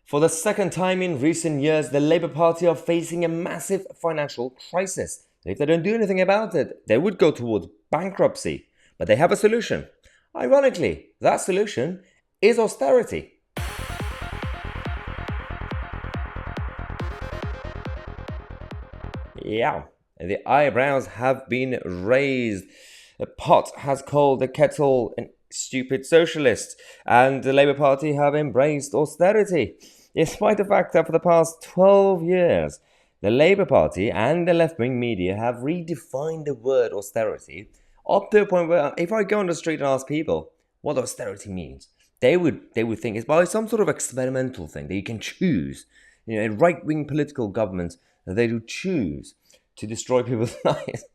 For the second time in recent years, the Labour Party are facing a massive financial crisis. If they don't do anything about it, they would go towards bankruptcy. But they have a solution. Ironically, that solution is austerity. Yeah, the eyebrows have been raised. The pot has called the kettle an stupid socialist, and the Labour Party have embraced austerity. Despite the fact that for the past 12 years, the Labour Party and the left-wing media have redefined the word austerity up to a point where if I go on the street and ask people what austerity means, they would think it's by some sort of experimental thing that you can choose. A right-wing political government that they do choose to destroy people's lives.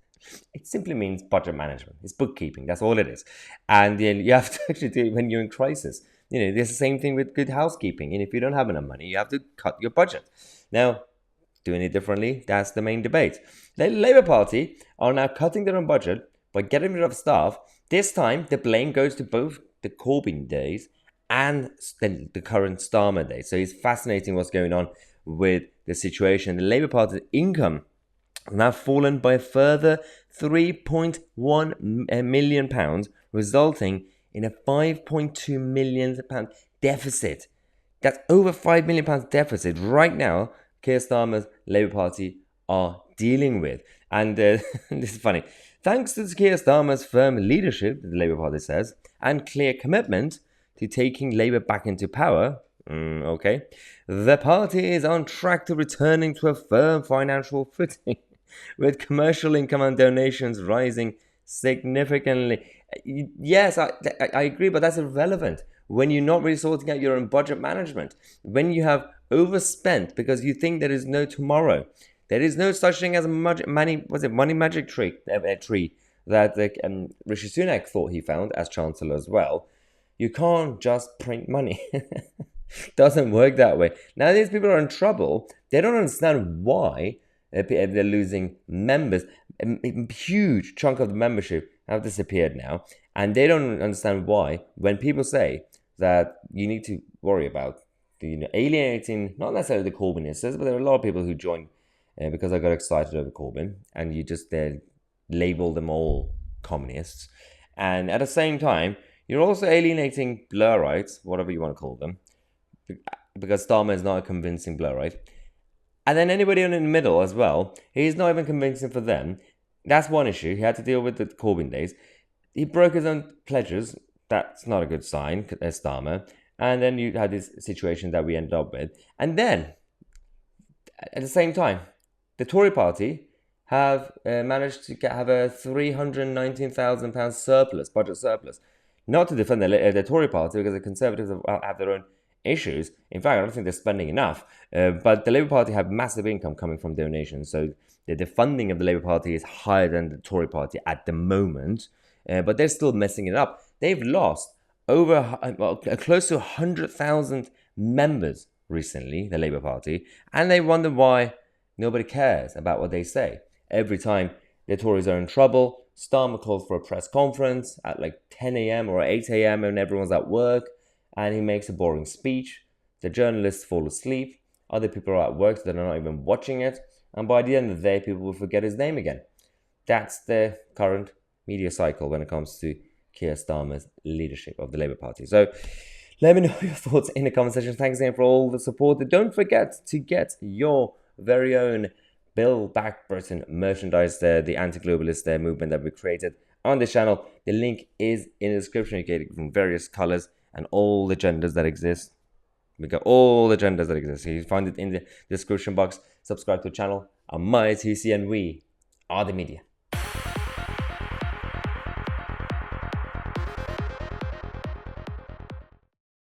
It simply means budget management. It's bookkeeping. That's all it is. And you have to actually do it when you're in crisis. There's the same thing with good housekeeping. And if you don't have enough money, you have to cut your budget. Now, doing it differently, that's the main debate. The Labour Party are now cutting their own budget by getting rid of staff. This time, the blame goes to both the Corbyn days and the current Starmer days. So it's fascinating what's going on with the situation. The Labour Party's income has now fallen by a further £3.1 million, resulting in a £5.2 million deficit. That's over £5 million deficit right now Keir Starmer's Labour Party are dealing with. And this is funny. Thanks to Keir Starmer's firm leadership, the Labour Party says, and clear commitment to taking Labour back into power, the party is on track to returning to a firm financial footing, with commercial income and donations rising significantly. Yes, I agree, but that's irrelevant when you're not really sorting out your own budget management. When you have overspent because you think there is no tomorrow. There is no such thing as a money magic tree that Rishi Sunak thought he found as Chancellor as well. You can't just print money. Doesn't work that way. Now these people are in trouble. They don't understand why they're losing members. A huge chunk of the membership have disappeared now, and they don't understand why when people say that you need to worry about alienating not necessarily the Corbynists, but there are a lot of people who joined because I got excited over Corbyn, and you just label them all communists, and at the same time you're also alienating Blurites, whatever you want to call them, because Starmer is not a convincing Blurite. And then anybody in the middle as well, he's not even convincing for them. That's one issue. He had to deal with the Corbyn days. He broke his own pledges. That's not a good sign, as Starmer. And then you had this situation that we ended up with. And then, at the same time, the Tory party have managed to have a £319,000 surplus, budget surplus. Not to defend the Tory party, because the Conservatives have their own issues. In fact, I don't think they're spending enough. But the Labour Party have massive income coming from donations. So the funding of the Labour Party is higher than the Tory party at the moment. But they're still messing it up. They've lost over close to 100,000 members recently, the Labour Party. And they wonder why nobody cares about what they say. Every time the Tories are in trouble, Starmer calls for a press conference at like 10 a.m. or 8 a.m. when everyone's at work. And he makes a boring speech. The journalists fall asleep. Other people are at work that are not even watching it. And by the end of the day, people will forget his name again. That's the current media cycle when it comes to Keir Starmer's leadership of the Labour Party. So let me know your thoughts in the comment section. Thanks again for all the support. Don't forget to get your very own Build Back Britain merchandise there, the anti-globalist movement that we created on this channel. The link is in the description. You get it from various colors and all the genders that exist. We got all the genders that exist. So you find it in the description box. Subscribe to the channel. I'm Tousi, and we are the media.